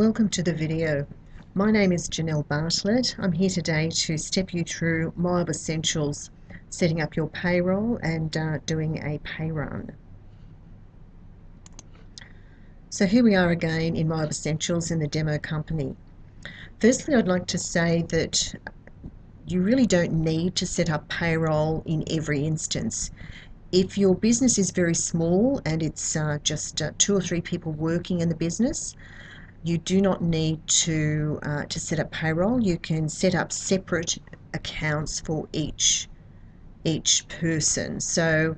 Welcome to the video. My name is Janelle Bartlett. I'm here today to step you through MYOB Essentials, setting up your payroll and doing a pay run. So here we are again in MYOB Essentials in the demo company. Firstly, I'd like to say that you really don't need to set up payroll in every instance. If your business is very small and it's just 2 or 3 people working in the business, you do not need to set up payroll. You can set up separate accounts for each person. So,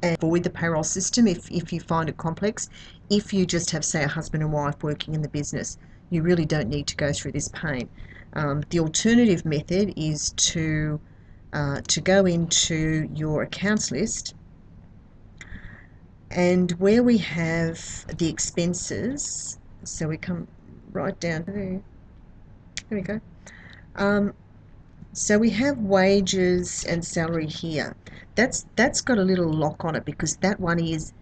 and avoid the payroll system if you find it complex. If you just have, say, a husband and wife working in the business, you really don't need to go through this pain. The alternative method is to go into your accounts list, and where we have the expenses, so we come right down to there. There we go. So we have wages and salary here. That's got a little lock on it because that one is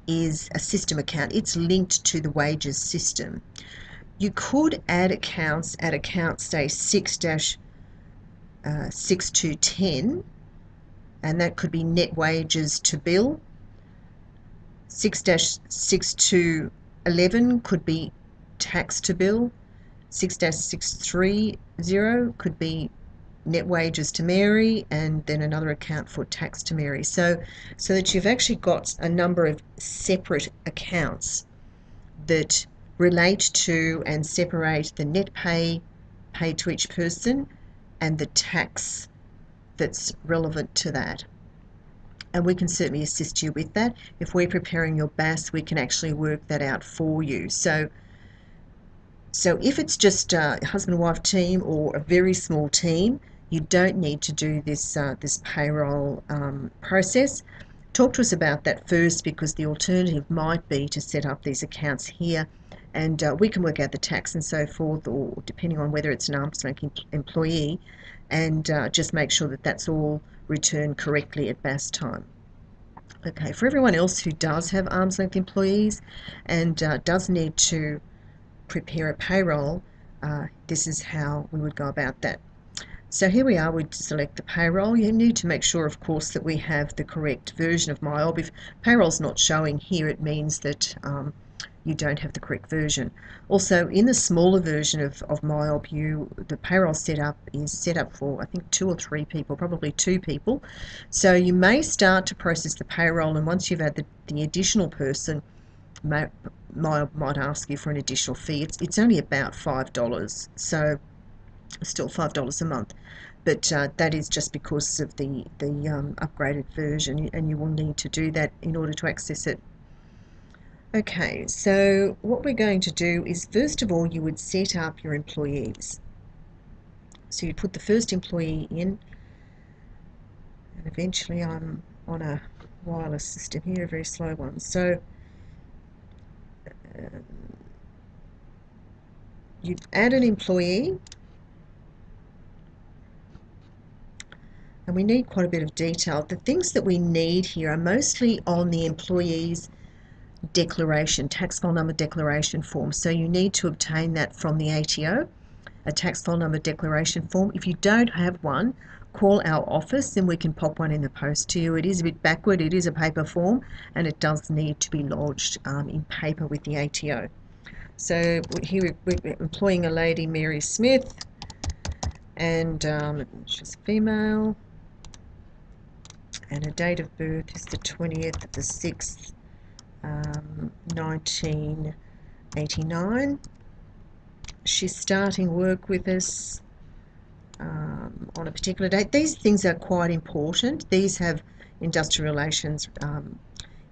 a system account. It's linked to the wages system. You could add accounts at account, say 6-6210, and that could be net wages to bill. 6-6211 could be tax to bill. 6-630 could be net wages to Mary, and then another account for tax to Mary. So that you've actually got a number of separate accounts that relate to and separate the net pay paid to each person and the tax that's relevant to that. And we can certainly assist you with that. If we're preparing your BAS, we can actually work that out for you. So if it's just a husband and wife team or a very small team, you don't need to do this payroll process. Talk to us about that first, because the alternative might be to set up these accounts here, and we can work out the tax and so forth, or depending on whether it's an arm's length employee, and just make sure that that's all returned correctly at BAS time. Okay, for everyone else who does have arm's length employees and does need to prepare a payroll, this is how we would go about that. So here we are, we'd select the payroll. You need to make sure, of course, that we have the correct version of MYOB. If payroll's not showing here, it means that you don't have the correct version. Also, in the smaller version of MYOB, the payroll setup is set up for, I think, 2 or 3 people, probably 2 people. So you may start to process the payroll, and once you've had the additional person, MYOB might ask you for an additional fee. It's only about $5, so still $5 a month, but that is just because of the upgraded version, and you will need to do that in order to access it. Okay, so what we're going to do is, first of all, you would set up your employees. So you put the first employee in, and eventually I'm on a wireless system here, a very slow one. So you add an employee, and we need quite a bit of detail. The things that we need here are mostly on the employee's declaration, tax file number declaration form. So you need to obtain that from the ATO, a tax file number declaration form. If you don't have one, call our office and we can pop one in the post to you. It is a bit backward, it is a paper form, and it does need to be lodged in paper with the ATO. So here we're employing a lady, Mary Smith, and she's female, and her date of birth is the 20th of the 6th, 1989. She's starting work with us on a particular date. These things are quite important. These have industrial relations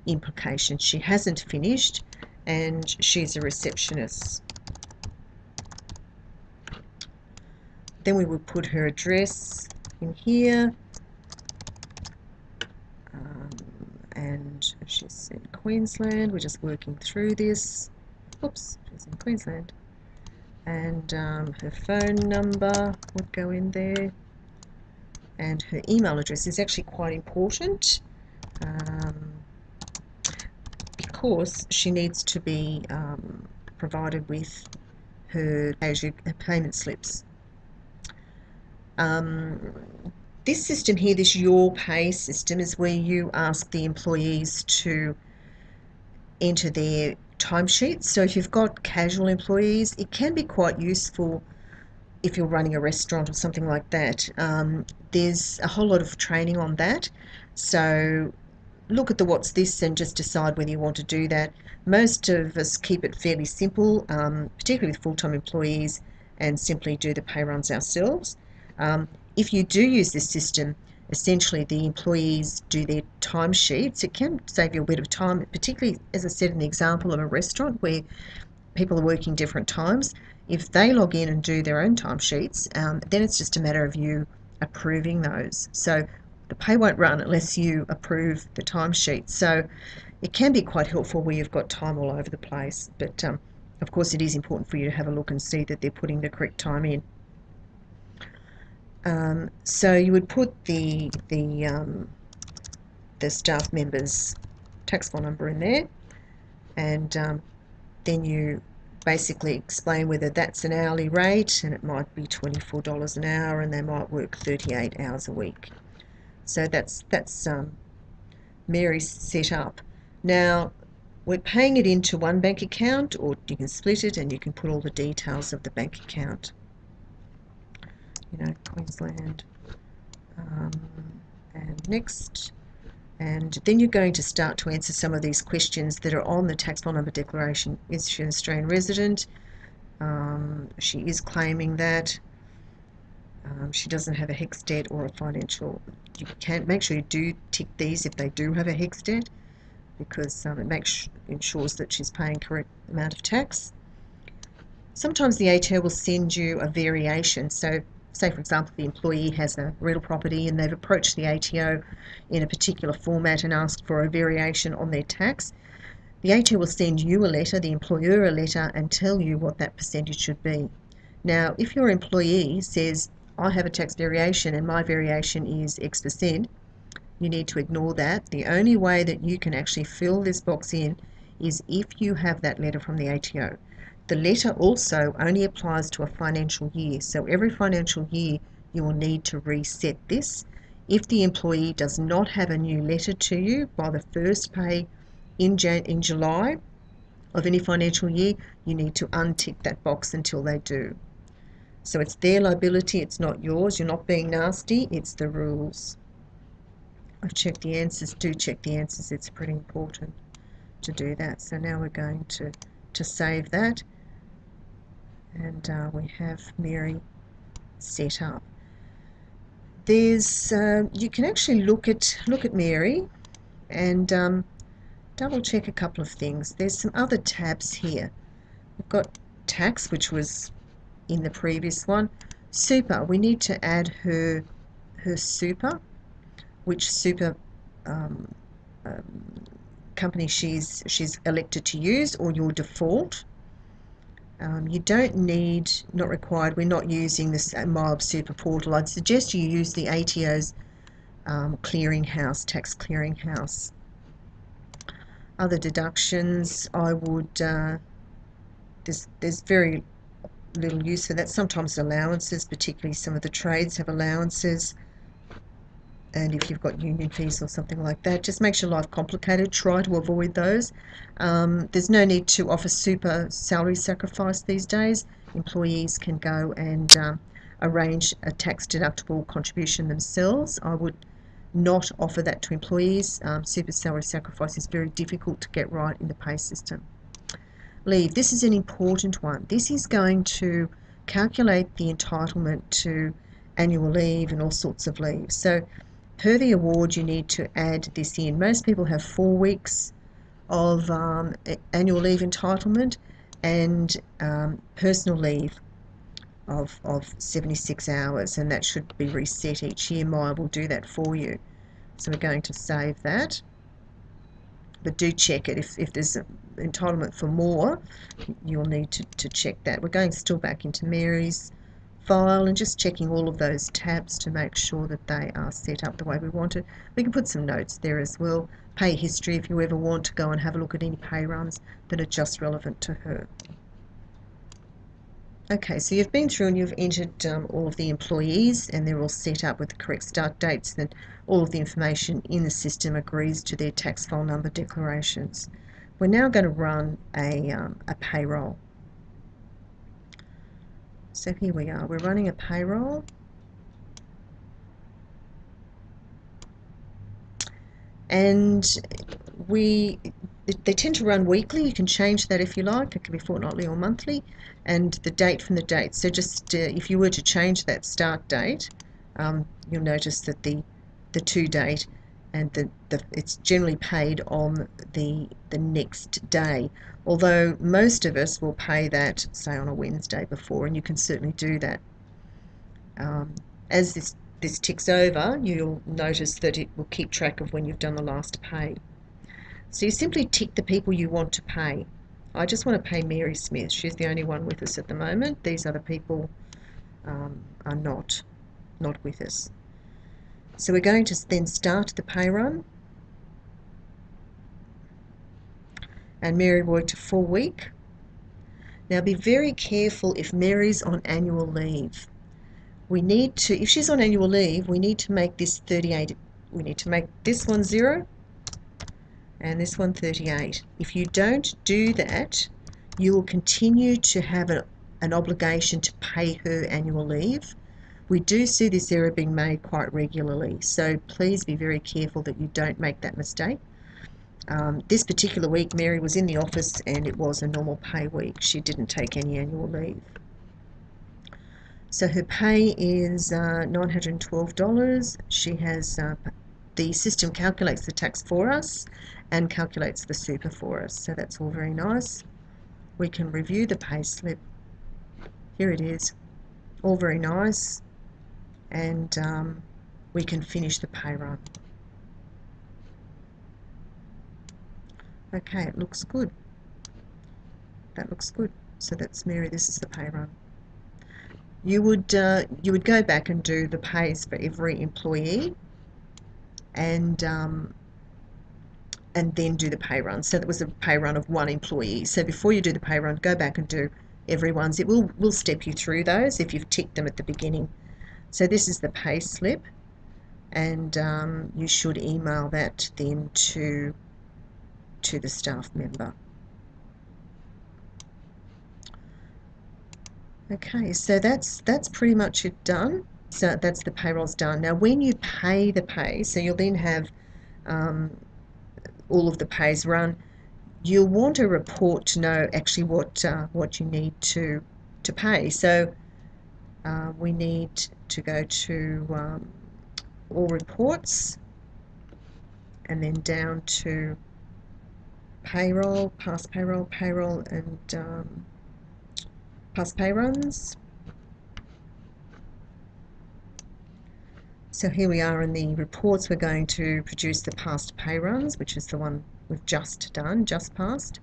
implications. She hasn't finished, and she's a receptionist. Then we will put her address in here, and she's in Queensland. We're just working through this. Oops, she's in Queensland. And her phone number would go in there, and her email address is actually quite important because she needs to be provided with her payment slips. This system here, this Your Pay system, is where you ask the employees to enter their timesheets. So if you've got casual employees, it can be quite useful if you're running a restaurant or something like that. There's a whole lot of training on that. So look at the what's this and just decide whether you want to do that. Most of us keep it fairly simple, particularly with full-time employees, and simply do the pay runs ourselves. If you do use this system, essentially the employees do their timesheets. It can save you a bit of time, particularly, as I said, in the example of a restaurant where people are working different times. If they log in and do their own timesheets, then it's just a matter of you approving those. So the pay won't run unless you approve the timesheet. So it can be quite helpful where you've got time all over the place. But of course, it is important for you to have a look and see that they're putting the correct time in. So you would put the staff member's tax file number in there, and then you basically explain whether that's an hourly rate, and it might be $24 an hour, and they might work 38 hours a week. So that's Mary's set up. Now we're paying it into one bank account, or you can split it and you can put all the details of the bank account. You know, Queensland, and next. And then you're going to start to answer some of these questions that are on the tax file number declaration. Is she an Australian resident? She is claiming that. She doesn't have a HECS debt or a financial. You can make sure you do tick these if they do have a HECS debt, because it ensures that she's paying correct amount of tax. Sometimes the ATO will send you a variation. So say, for example, the employee has a rental property and they've approached the ATO in a particular format and asked for a variation on their tax. The ATO will send you a letter, the employer a letter, and tell you what that percentage should be. Now, if your employee says, I have a tax variation and my variation is X%, you need to ignore that. The only way that you can actually fill this box in is if you have that letter from the ATO. The letter also only applies to a financial year, so every financial year you will need to reset this. If the employee does not have a new letter to you by the first pay in July of any financial year, you need to untick that box until they do. So it's their liability, it's not yours. You're not being nasty, it's the rules. I've checked the answers. Do check the answers, it's pretty important to do that. So now we're going to save that, and we have Mary set up. There's you can actually look at Mary and double check a couple of things. There's some other tabs here. We've got tax, which was in the previous one. Super, we need to add her super, which super company she's elected to use, or your default. You don't need, not required, we're not using this MYOB Super portal. I'd suggest you use the ATO's clearinghouse, tax clearinghouse. Other deductions, I would, there's very little use for that. Sometimes allowances, particularly some of the trades have allowances, and if you've got union fees or something like that, just makes your life complicated. Try to avoid those. There's no need to offer super salary sacrifice these days. Employees can go and arrange a tax deductible contribution themselves. I would not offer that to employees. Super salary sacrifice is very difficult to get right in the pay system. Leave, this is an important one. This is going to calculate the entitlement to annual leave and all sorts of leave. So per the award, you need to add this in. Most people have 4 weeks of annual leave entitlement, and personal leave of 76 hours, and that should be reset each year. MYOB will do that for you. So we're going to save that, but do check it. If there's an entitlement for more, you'll need to check that. We're going still back into Mary's file and just checking all of those tabs to make sure that they are set up the way we want it. We can put some notes there as well. Pay history, if you ever want to go and have a look at any pay runs that are just relevant to her. Okay, so you've been through and you've entered all of the employees, and they're all set up with the correct start dates, and all of the information in the system agrees to their tax file number declarations. We're now going to run a payroll. So here we are, we're running a payroll. And they tend to run weekly. You can change that if you like. It can be fortnightly or monthly, and the date from the date. So just if you were to change that start date, you'll notice that the to date and it's generally paid on the next day. Although most of us will pay that, say, on a Wednesday before, and you can certainly do that. As this ticks over, you'll notice that it will keep track of when you've done the last pay. So you simply tick the people you want to pay. I just want to pay Mary Smith. She's the only one with us at the moment. These other people are not with us. So we're going to then start the pay run. And Mary worked a full week. Now be very careful if Mary's on annual leave. We need to, if she's on annual leave, we need to make this 38. We need to make this one 0 and this one 38. If you don't do that, you will continue to have an obligation to pay her annual leave. We do see this error being made quite regularly, so please be very careful that you don't make that mistake. This particular week, Mary was in the office and it was a normal pay week. She didn't take any annual leave. So her pay is $912. She has the system calculates the tax for us and calculates the super for us. So that's all very nice. We can review the pay slip. Here it is. All very nice. And we can finish the pay run. Okay, it looks good. That looks good. So that's Mary. This is the pay run. You would go back and do the pays for every employee, and then do the pay run. So that was a pay run of one employee. So before you do the pay run, go back and do everyone's. It will step you through those if you've ticked them at the beginning. So this is the pay slip, and you should email that then to the staff member. Okay, so that's pretty much it done. So that's the payroll's done. Now when you pay the pay, so you'll then have all of the pays run, you'll want a report to know actually what you need to pay. So we need to go to all reports, and then down to payroll, past payroll, and past pay runs. So here we are in the reports. We're going to produce the past pay runs, which is the one we've just done, just passed.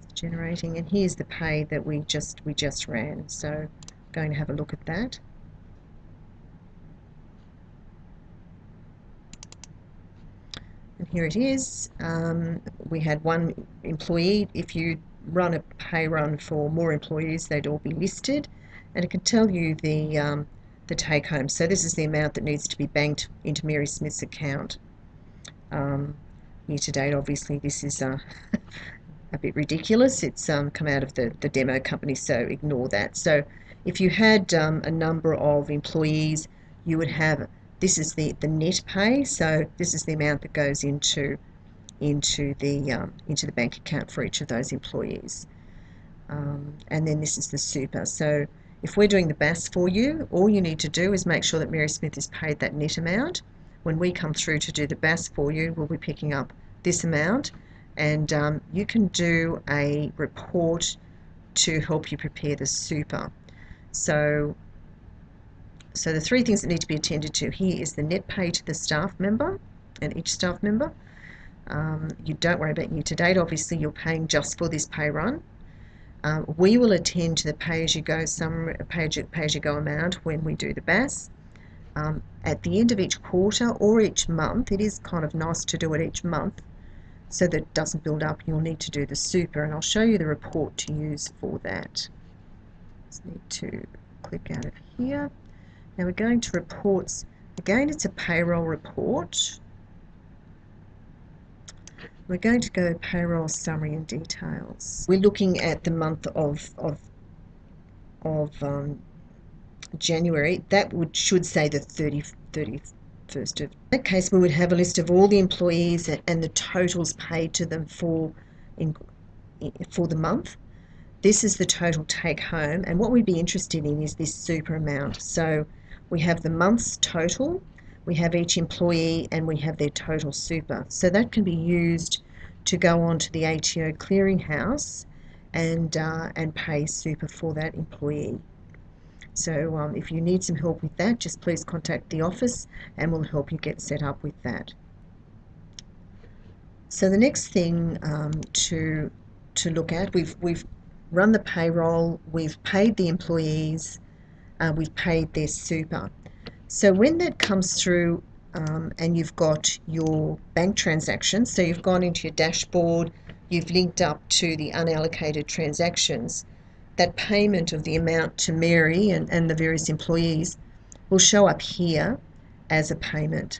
It's generating, and here's the pay that we just ran. So I'm going to have a look at that. And here it is. We had one employee. If you run a pay run for more employees, they'd all be listed, and it can tell you the take home. So this is the amount that needs to be banked into Mary Smith's account. Year to date, obviously this is a bit ridiculous. It's come out of the demo company, so ignore that. So if you had a number of employees, you would have, this is the net pay, so this is the amount that goes into the bank account for each of those employees. And then this is the super. So if we're doing the BAS for you, all you need to do is make sure that Mary Smith is paid that net amount. When we come through to do the BAS for you, we'll be picking up this amount, and you can do a report to help you prepare the super. So the three things that need to be attended to here is the net pay to the staff member and each staff member. You don't worry about year to date. Obviously, you're paying just for this pay run. We will attend to the pay-as-you-go amount when we do the BAS. At the end of each quarter or each month, it is kind of nice to do it each month so that it doesn't build up. You'll need to do the super, and I'll show you the report to use for that. Just need to click out of here. Now we're going to reports. Again, it's a payroll report. We're going to go payroll summary and details. We're looking at the month of January. That should say the 31st of. In that case, we would have a list of all the employees and the totals paid to them for the month. This is the total take home, and what we'd be interested in is this super amount. So we have the month's total, we have each employee, and we have their total super. So that can be used to go on to the ATO clearinghouse and pay super for that employee. So if you need some help with that, just please contact the office and we'll help you get set up with that. So the next thing to look at, we've run the payroll, we've paid the employees, we've paid their super. So when that comes through and you've got your bank transactions, so you've gone into your dashboard, you've linked up to the unallocated transactions, that payment of the amount to Mary and the various employees will show up here as a payment.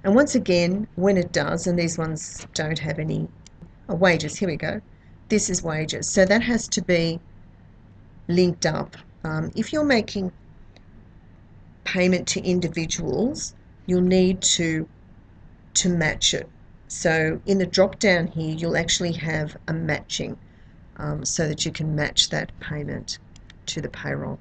And once again, when it does, and these ones don't have any wages, here we go, this is wages. So that has to be linked up. If you're making payment to individuals, you'll need to match it. So in the drop down here, you'll actually have a matching so that you can match that payment to the payroll.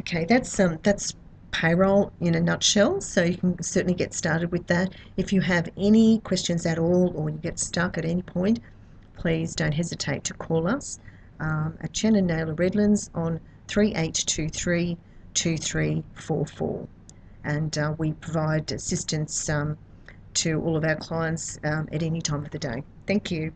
Okay, that's payroll in a nutshell, so you can certainly get started with that. If you have any questions at all or you get stuck at any point, please don't hesitate to call us at Chan Naylor Redlands on 3823 2344, and we provide assistance to all of our clients at any time of the day. Thank you.